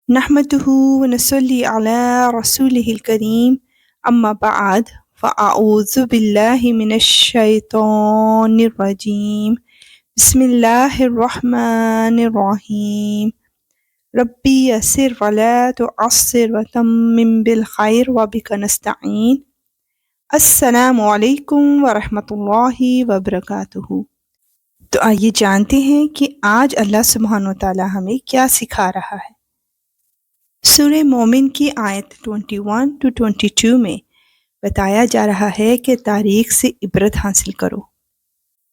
نحمده ونصلي على رسوله الكريم أما بعد فأعوذ بالله من الشيطان الرجيم بسم الله الرحمن الرحيم ربي يسر ولا تعسر وتمم بالخير وبك نستعين السلام علیکم ورحمۃ اللہ وبرکاتہ۔ تو آئیے جانتے ہیں کہ آج اللہ سبحانہ و تعالی ہمیں کیا سکھا رہا ہے۔ سورہ مومن کی آیت 21 to 22 میں بتایا جا رہا ہے کہ تاریخ سے عبرت حاصل کرو۔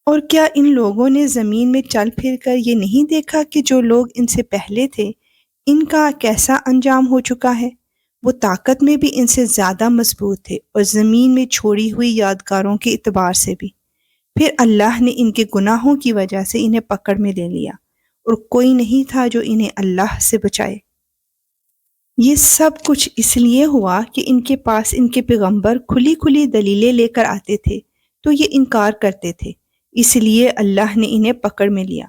اور کیا ان لوگوں نے زمین میں چل پھر کر یہ نہیں دیکھا کہ جو لوگ ان سے پہلے تھے ان کا کیسا انجام ہو چکا ہے؟ وہ طاقت میں بھی ان سے زیادہ مضبوط تھے اور زمین میں چھوڑی ہوئی یادگاروں کے اعتبار سے بھی۔ پھر اللہ نے ان کے گناہوں کی وجہ سے انہیں پکڑ میں لے لیا اور کوئی نہیں تھا جو انہیں اللہ سے بچائے۔ یہ سب کچھ اس لیے ہوا کہ ان کے پاس ان کے پیغمبر کھلی کھلی دلیلیں لے کر آتے تھے تو یہ انکار کرتے تھے، اس لیے اللہ نے انہیں پکڑ میں لیا۔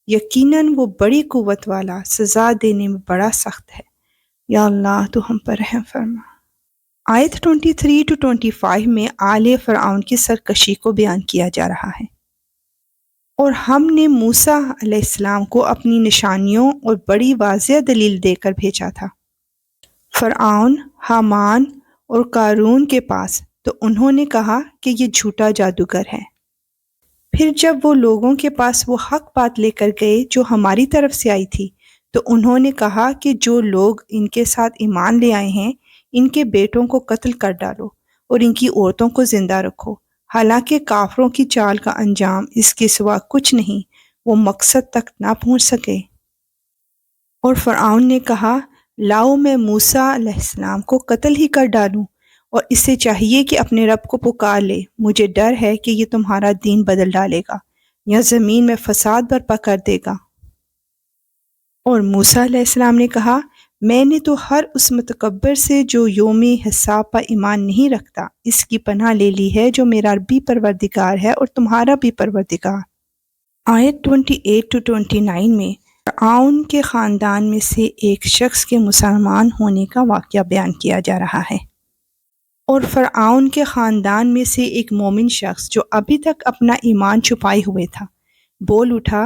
یقیناً وہ بڑی قوت والا، سزا دینے میں بڑا سخت ہے۔ یا اللہ تو ہم پر رحم فرما۔ آیت 23 to 25 میں آل فرعون کی سرکشی کو بیان کیا جا رہا ہے۔ اور ہم نے موسیٰ علیہ السلام کو اپنی نشانیوں اور بڑی واضح دلیل دے کر بھیجا تھا فرعون، حامان اور قارون کے پاس، تو انہوں نے کہا کہ یہ جھوٹا جادوگر ہے۔ پھر جب وہ لوگوں کے پاس وہ حق بات لے کر گئے جو ہماری طرف سے آئی تھی تو انہوں نے کہا کہ جو لوگ ان کے ساتھ ایمان لے آئے ہیں ان کے بیٹوں کو قتل کر ڈالو اور ان کی عورتوں کو زندہ رکھو، حالانکہ کافروں کی چال کا انجام اس کے سوا کچھ نہیں، وہ مقصد تک نہ پہنچ سکے۔ اور فرعون نے کہا لاؤ میں موسیٰ علیہ السلام کو قتل ہی کر ڈالوں، اور اسے چاہیے کہ اپنے رب کو پکار لے، مجھے ڈر ہے کہ یہ تمہارا دین بدل ڈالے گا یا زمین میں فساد برپا کر دے گا۔ اور موسیٰ علیہ السلام نے کہا میں نے تو ہر اس متکبر سے جو یوم حساب پر ایمان نہیں رکھتا اس کی پناہ لے لی ہے جو میرا بھی پروردگار ہے اور تمہارا بھی پروردگار۔ آیت 28 to 29 میں فرعون کے خاندان میں سے ایک شخص کے مسلمان ہونے کا واقعہ بیان کیا جا رہا ہے۔ اور فرعون کے خاندان میں سے ایک مومن شخص جو ابھی تک اپنا ایمان چھپائے ہوئے تھا بول اٹھا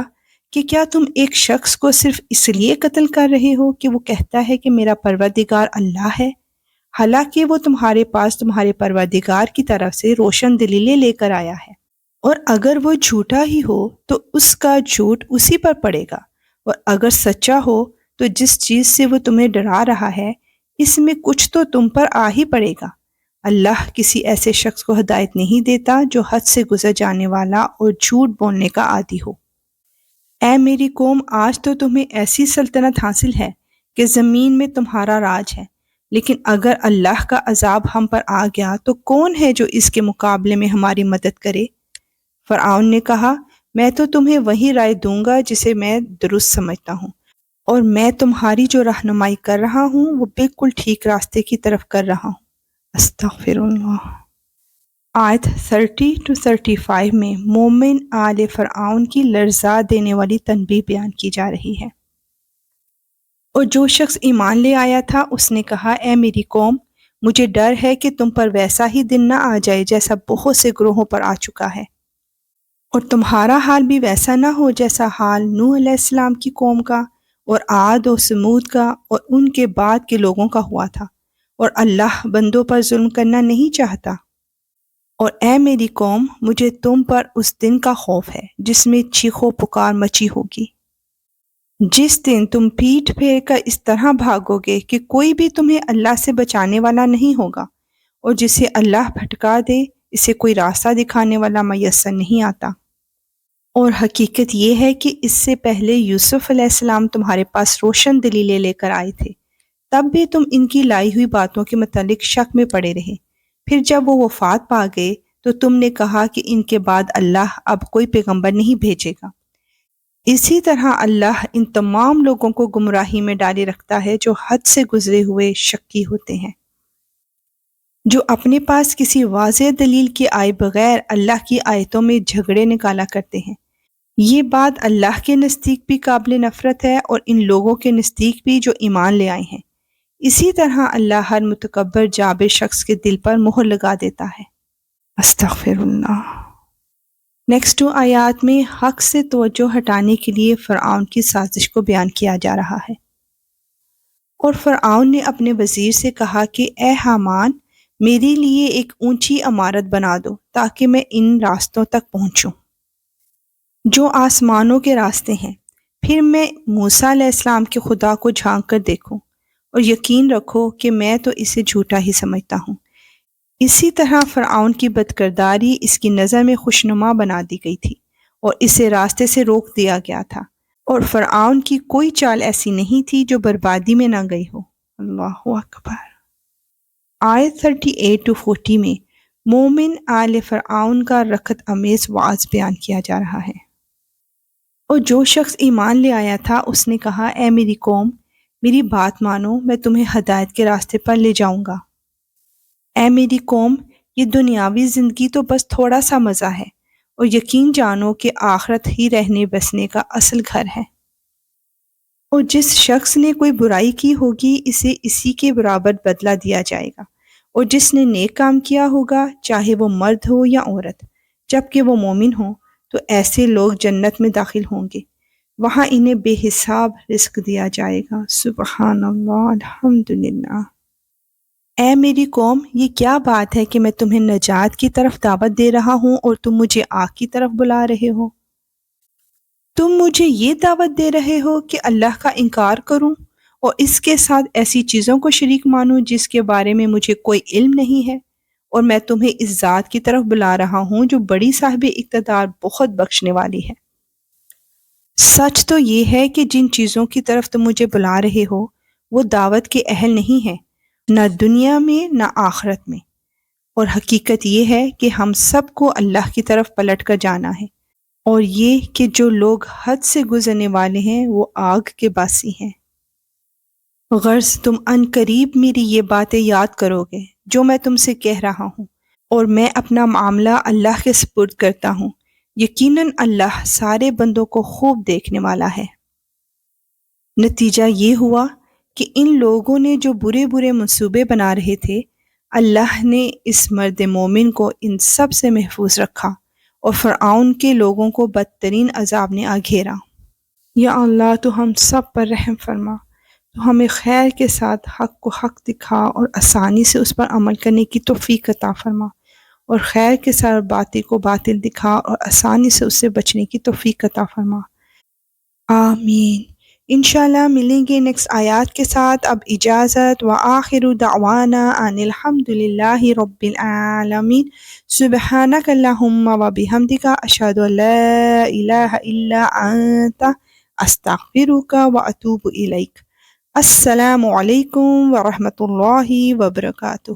کہ کیا تم ایک شخص کو صرف اس لیے قتل کر رہے ہو کہ وہ کہتا ہے کہ میرا پروردگار اللہ ہے، حالانکہ وہ تمہارے پاس تمہارے پروردگار کی طرف سے روشن دلیلیں لے کر آیا ہے، اور اگر وہ جھوٹا ہی ہو تو اس کا جھوٹ اسی پر پڑے گا، اور اگر سچا ہو تو جس چیز سے وہ تمہیں ڈرا رہا ہے اس میں کچھ تو تم پر آ ہی پڑے گا۔ اللہ کسی ایسے شخص کو ہدایت نہیں دیتا جو حد سے گزر جانے والا اور جھوٹ بولنے کا عادی ہو۔ اے میری قوم، آج تو تمہیں ایسی سلطنت حاصل ہے کہ زمین میں تمہارا راج ہے، لیکن اگر اللہ کا عذاب ہم پر آ گیا تو کون ہے جو اس کے مقابلے میں ہماری مدد کرے؟ فرعون نے کہا میں تو تمہیں وہی رائے دوں گا جسے میں درست سمجھتا ہوں، اور میں تمہاری جو رہنمائی کر رہا ہوں وہ بالکل ٹھیک راستے کی طرف کر رہا ہوں۔ استغفر اللہ۔ آیت 30 to 35 میں مومن آل فرعون کی لرزا دینے والی تنبیہ بیان کی جا رہی ہے۔ اور جو شخص ایمان لے آیا تھا اس نے کہا اے میری قوم، مجھے ڈر ہے کہ تم پر ویسا ہی دن نہ آ جائے جیسا بہت سے گروہوں پر آ چکا ہے، اور تمہارا حال بھی ویسا نہ ہو جیسا حال نوح علیہ السلام کی قوم کا اور عاد و سمود کا اور ان کے بعد کے لوگوں کا ہوا تھا، اور اللہ بندوں پر ظلم کرنا نہیں چاہتا۔ اور اے میری قوم، مجھے تم پر اس دن کا خوف ہے جس میں چیخ و پکار مچی ہوگی، جس دن تم پیٹھ پھیر کر اس طرح بھاگو گے کہ کوئی بھی تمہیں اللہ سے بچانے والا نہیں ہوگا، اور جسے اللہ بھٹکا دے اسے کوئی راستہ دکھانے والا میسر نہیں آتا۔ اور حقیقت یہ ہے کہ اس سے پہلے یوسف علیہ السلام تمہارے پاس روشن دلیلیں لے کر آئے تھے، تب بھی تم ان کی لائی ہوئی باتوں کے متعلق شک میں پڑے رہے۔ پھر جب وہ وفات پا گئے تو تم نے کہا کہ ان کے بعد اللہ اب کوئی پیغمبر نہیں بھیجے گا۔ اسی طرح اللہ ان تمام لوگوں کو گمراہی میں ڈالے رکھتا ہے جو حد سے گزرے ہوئے شکی ہوتے ہیں، جو اپنے پاس کسی واضح دلیل کے آئے بغیر اللہ کی آیتوں میں جھگڑے نکالا کرتے ہیں۔ یہ بات اللہ کے نزدیک بھی قابل نفرت ہے اور ان لوگوں کے نزدیک بھی جو ایمان لے آئے ہیں۔ اسی طرح اللہ ہر متکبر جابر شخص کے دل پر مہر لگا دیتا ہے۔ استغفر اللہ۔ نیکسٹ 2 آیات میں حق سے توجہ ہٹانے کے لیے فرعون کی سازش کو بیان کیا جا رہا ہے۔ اور فرعون نے اپنے وزیر سے کہا کہ اے حامان، میرے لیے ایک اونچی عمارت بنا دو تاکہ میں ان راستوں تک پہنچوں جو آسمانوں کے راستے ہیں، پھر میں موسیٰ علیہ السلام کے خدا کو جھانک کر دیکھوں، اور یقین رکھو کہ میں تو اسے جھوٹا ہی سمجھتا ہوں۔ اسی طرح فرعون کی بدکرداری اس کی نظر میں خوشنما بنا دی گئی تھی اور اسے راستے سے روک دیا گیا تھا، اور فرعون کی کوئی چال ایسی نہیں تھی جو بربادی میں نہ گئی ہو۔ اللہ اکبر۔ آیت 38-40 میں مومن آل فرعون کا رخت امیز وعظ بیان کیا جا رہا ہے۔ اور جو شخص ایمان لے آیا تھا اس نے کہا، اے میری قوم، میری بات مانو، میں تمہیں ہدایت کے راستے پر لے جاؤں گا۔ اے میری قوم، یہ دنیاوی زندگی تو بس تھوڑا سا مزہ ہے، اور یقین جانو کہ آخرت ہی رہنے بسنے کا اصل گھر ہے۔ اور جس شخص نے کوئی برائی کی ہوگی اسے اسی کے برابر بدلہ دیا جائے گا، اور جس نے نیک کام کیا ہوگا چاہے وہ مرد ہو یا عورت، جبکہ وہ مومن ہوں، تو ایسے لوگ جنت میں داخل ہوں گے، وہاں انہیں بے حساب رزق دیا جائے گا۔ سبحان اللہ، الحمدللہ۔ اے میری قوم، یہ کیا بات ہے کہ میں تمہیں نجات کی طرف دعوت دے رہا ہوں اور تم مجھے آگ کی طرف بلا رہے ہو؟ تم مجھے یہ دعوت دے رہے ہو کہ اللہ کا انکار کروں اور اس کے ساتھ ایسی چیزوں کو شریک مانوں جس کے بارے میں مجھے کوئی علم نہیں ہے، اور میں تمہیں اس ذات کی طرف بلا رہا ہوں جو بڑی صاحب اقتدار، بہت بخشنے والی ہے۔ سچ تو یہ ہے کہ جن چیزوں کی طرف تم مجھے بلا رہے ہو وہ دعوت کے اہل نہیں ہیں، نہ دنیا میں نہ آخرت میں، اور حقیقت یہ ہے کہ ہم سب کو اللہ کی طرف پلٹ کر جانا ہے، اور یہ کہ جو لوگ حد سے گزرنے والے ہیں وہ آگ کے باسی ہیں۔ غرض تم ان قریب میری یہ باتیں یاد کرو گے جو میں تم سے کہہ رہا ہوں، اور میں اپنا معاملہ اللہ کے سپرد کرتا ہوں، یقیناً اللہ سارے بندوں کو خوب دیکھنے والا ہے۔ نتیجہ یہ ہوا کہ ان لوگوں نے جو برے برے منصوبے بنا رہے تھے، اللہ نے اس مرد مومن کو ان سب سے محفوظ رکھا، اور فرعون کے لوگوں کو بدترین عذاب نے آ گھیرا۔ یا اللہ، تو ہم سب پر رحم فرما، تو ہمیں خیر کے ساتھ حق کو حق دکھا اور آسانی سے اس پر عمل کرنے کی توفیق عطا فرما، اور خیر کے ساتھ باطل کو باطل دکھا اور آسانی سے اس سے بچنے کی توفیق عطا فرما۔ آمین۔ انشاءاللہ ملیں گے نیکسٹ آیات کے ساتھ۔ اب اجازت، وآخر دعوانا ان الحمدللہ رب العالمین۔ سبحانک اللہم وبحمدک، اشہد ان لا الہ الا انت، استغفرک واتوب الیک۔ السلام علیکم ورحمۃ اللہ وبرکاتہ۔